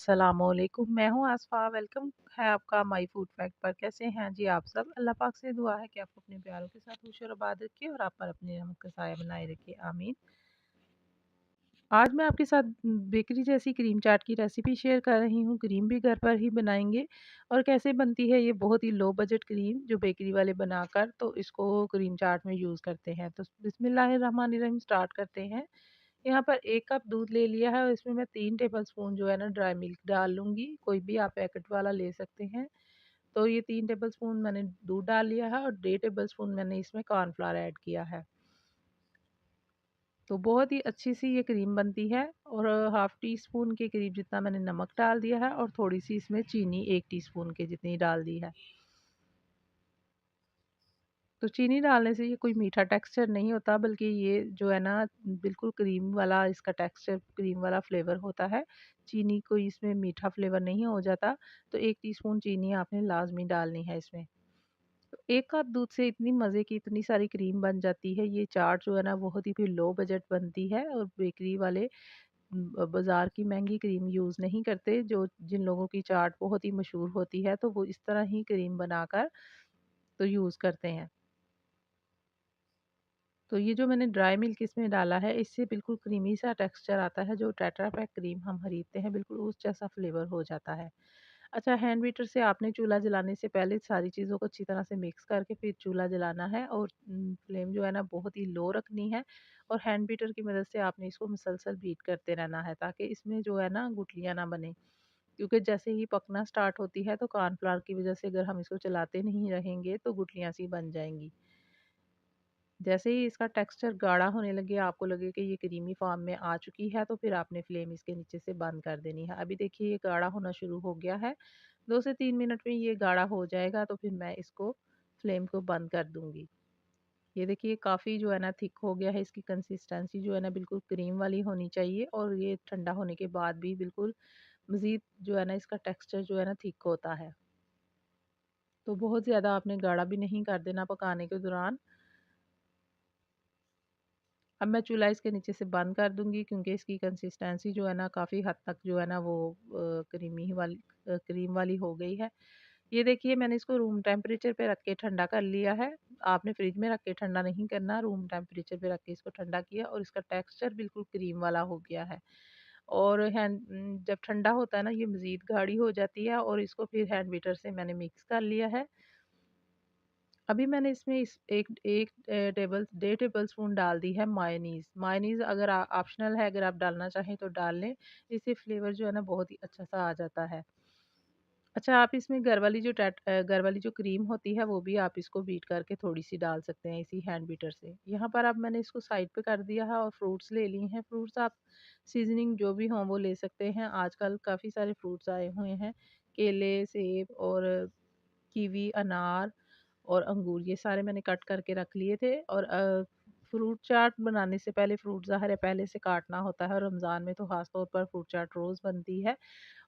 अस्सलामुअलैकुम। मैं हूँ आसफ़ा। वेलकम है आपका माय फूड फैक्ट पर। कैसे हैं जी आप सब? अल्लाह पाक से दुआ है कि आपको अपने प्यारों के साथ खुश और आबाद रखे और आप पर अपनी रहमत का साया बनाए रखे। आमीन। आज मैं आपके साथ बेकरी जैसी क्रीम चाट की रेसिपी शेयर कर रही हूँ। क्रीम भी घर पर ही बनाएँगे और कैसे बनती है ये बहुत ही लो बजट क्रीम जो बेकरी वाले बनाकर तो इसको क्रीम चाट में यूज़ करते हैं। तो बिस्मिल्लाहिर्रहमानिर्रहीम स्टार्ट करते हैं। यहाँ पर 1 कप दूध ले लिया है और इसमें मैं 3 टेबलस्पून जो है ना ड्राई मिल्क डाल लूँगी। कोई भी आप पैकेट वाला ले सकते हैं। तो ये 3 टेबलस्पून मैंने दूध डाल लिया है और 1.5 टेबलस्पून मैंने इसमें कॉर्नफ्लोर ऐड किया है। तो बहुत ही अच्छी सी ये क्रीम बनती है और हाफ़ टी स्पून के करीब जितना मैंने नमक डाल दिया है और थोड़ी-सी इसमें चीनी 1 टीस्पून के जितनी डाल दी है। तो चीनी डालने से ये कोई मीठा टेक्सचर नहीं होता बल्कि ये जो है ना बिल्कुल क्रीम वाला इसका टेक्सचर क्रीम वाला फ्लेवर होता है। चीनी कोई इसमें मीठा फ्लेवर नहीं हो जाता। तो 1 टीस्पून चीनी आपने लाज़मी डालनी है इसमें। तो 1 कप दूध से इतनी मज़े की इतनी सारी क्रीम बन जाती है। ये चाट जो है ना बहुत ही फिर लो बजट बनती है और बेकरी वाले बाज़ार की महँगी क्रीम यूज़ नहीं करते। जो जिन लोगों की चाट बहुत ही मशहूर होती है तो वो इस तरह ही क्रीम बनाकर तो यूज़ करते हैं। तो ये जो मैंने ड्राई मिल्क इसमें डाला है इससे बिल्कुल क्रीमी सा टेक्सचर आता है। जो टेट्रा पैक क्रीम हम खरीदते हैं बिल्कुल उस जैसा फ्लेवर हो जाता है। अच्छा, हैंड बीटर से आपने चूल्हा जलाने से पहले सारी चीज़ों को अच्छी तरह से मिक्स करके फिर चूल्हा जलाना है और फ्लेम जो है ना बहुत ही लो रखनी है और हैंड बीटर की मदद से आपने इसको मुसलसल बीट करते रहना है ताकि इसमें जो है ना गुठलियाँ ना बने। क्योंकि जैसे ही पकना स्टार्ट होती है तो कॉर्नफ्लावर की वजह से अगर हम इसको चलाते नहीं रहेंगे तो गुठलियाँ सी बन जाएंगी। जैसे ही इसका टेक्सचर गाढ़ा होने लगे आपको लगे कि ये क्रीमी फॉर्म में आ चुकी है तो फिर आपने फ्लेम इसके नीचे से बंद कर देनी है। अभी देखिए ये गाढ़ा होना शुरू हो गया है। 2 से 3 मिनट में ये गाढ़ा हो जाएगा तो फिर मैं इसको फ्लेम को बंद कर दूंगी। ये देखिए काफ़ी जो है ना थिक हो गया है। इसकी कंसिस्टेंसी जो है ना बिल्कुल क्रीम वाली होनी चाहिए और ये ठंडा होने के बाद भी बिल्कुल मज़ीद जो है ना इसका टेक्सचर जो है ना थिक होता है। तो बहुत ज़्यादा आपने गाढ़ा भी नहीं कर देना पकाने के दौरान। अब मैं चूल्हा इसके नीचे से बंद कर दूँगी क्योंकि इसकी कंसिस्टेंसी जो है ना काफ़ी हद तक जो है ना वो क्रीम वाली हो गई है। ये देखिए मैंने इसको रूम टेम्परेचर पे रख के ठंडा कर लिया है। आपने फ्रिज में रख के ठंडा नहीं करना, रूम टेम्परेचर पे रख के इसको ठंडा किया और इसका टेक्सचर बिल्कुल क्रीम वाला हो गया है। और जब ठंडा होता है ना ये मज़ीद गाढ़ी हो जाती है और इसको फिर हैंड बीटर से मैंने मिक्स कर लिया है। अभी मैंने इसमें इस एक एक टेबल 1.5 टेबलस्पून डाल दी है मायोनीज़। मायोनीज़ अगर ऑप्शनल है, अगर आप डालना चाहें तो डाल लें। इससे फ्लेवर जो है ना बहुत ही अच्छा-सा आ जाता है। अच्छा, आप इसमें घर वाली जो क्रीम होती है वो भी आप इसको बीट करके थोड़ी-सी डाल सकते हैं इसी हैंड बीटर से। यहाँ पर अब मैंने इसको साइड पे कर दिया है और फ्रूट्स ले लिए हैं। फ्रूट्स आप सीज़निंग जो भी हों वो ले सकते हैं। आजकल काफ़ी सारे फ्रूट्स आए हुए हैं। केले, सेब और कीवी, अनार और अंगूर ये सारे मैंने कट करके रख लिए थे और फ्रूट चाट बनाने से पहले फ्रूट ज़ाहिर है पहले से काटना होता है और रमज़ान में तो ख़ास तौर पर फ्रूट चाट रोज़ बनती है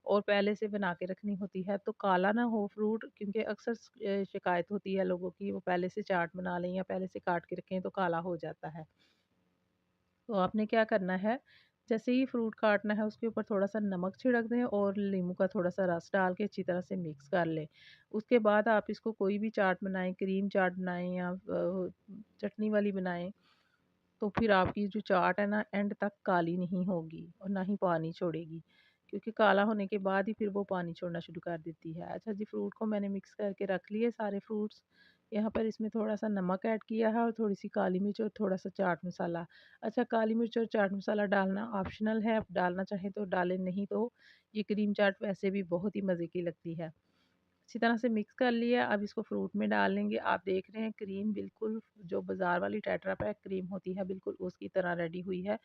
और पहले से बना के रखनी होती है तो काला ना हो फ्रूट क्योंकि अक्सर शिकायत होती है लोगों की वो पहले से चाट बना लें या पहले से काट के रखें तो काला हो जाता है। तो आपने क्या करना है, जैसे ही फ्रूट काटना है उसके ऊपर थोड़ा-सा नमक छिड़क दें और नींबू का थोड़ा-सा रस डाल के अच्छी तरह से मिक्स कर लें। उसके बाद आप इसको कोई भी चाट बनाएँ, क्रीम चाट बनाएँ या चटनी वाली बनाएँ, तो फिर आपकी जो चाट है ना एंड तक काली नहीं होगी और ना ही पानी छोड़ेगी। क्योंकि काला होने के बाद ही फिर वो पानी छोड़ना शुरू कर देती है। अच्छा जी, फ्रूट को मैंने मिक्स करके रख लिए सारे फ्रूट्स। यहाँ पर इसमें थोड़ा-सा नमक ऐड किया है और थोड़ी-सी काली मिर्च और थोड़ा-सा चाट मसाला। अच्छा, काली मिर्च और चाट मसाला डालना ऑप्शनल है, आप डालना चाहें तो डालें, नहीं तो ये क्रीम चाट वैसे भी बहुत ही मज़े की लगती है। अच्छी तरह से मिक्स कर लिया, अब इसको फ्रूट में डाल लेंगे। आप देख रहे हैं क्रीम बिल्कुल जो बाज़ार वाली टेट्रा पैक क्रीम होती है बिल्कुल उसकी तरह रेडी हुई है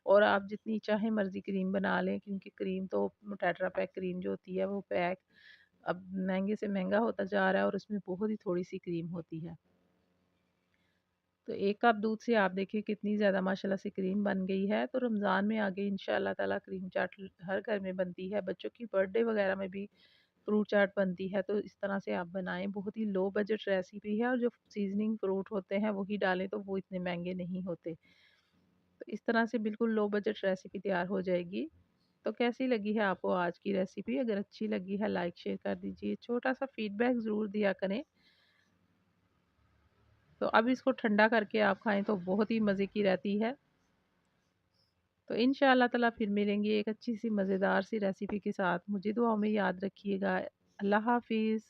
और आप जितनी चाहें मर्ज़ी क्रीम बना लें क्योंकि क्रीम तो टेट्रा पैक क्रीम जो होती है वो पैक अब महँगे से महँगा होता जा रहा है और उसमें बहुत ही थोड़ी-सी क्रीम होती है। तो 1 कप दूध से आप देखिए कितनी ज़्यादा माशाल्लाह से क्रीम बन गई है। तो रमज़ान में आगे इंशाअल्लाह ताला क्रीम चाट हर घर में बनती है। बच्चों की बर्थडे वग़ैरह में भी फ्रूट चाट बनती है तो इस तरह से आप बनाएँ। बहुत ही लो बजट रेसिपी है और जो सीज़निंग फ्रूट होते हैं वही डालें तो वो इतने महँगे नहीं होते। तो इस तरह से बिल्कुल लो बजट रेसिपी तैयार हो जाएगी। तो कैसी लगी है आपको आज की रेसिपी? अगर अच्छी लगी है लाइक शेयर कर दीजिए, छोटा-सा फीडबैक ज़रूर दिया करें। तो अब इसको ठंडा करके आप खाएँ तो बहुत ही मज़े की रहती है। तो इंशाअल्लाह ताला फिर मिलेंगे एक अच्छी-सी मज़ेदार सी रेसिपी के साथ। मुझे दुआओं में याद रखिएगा। अल्लाह हाफ़िज़।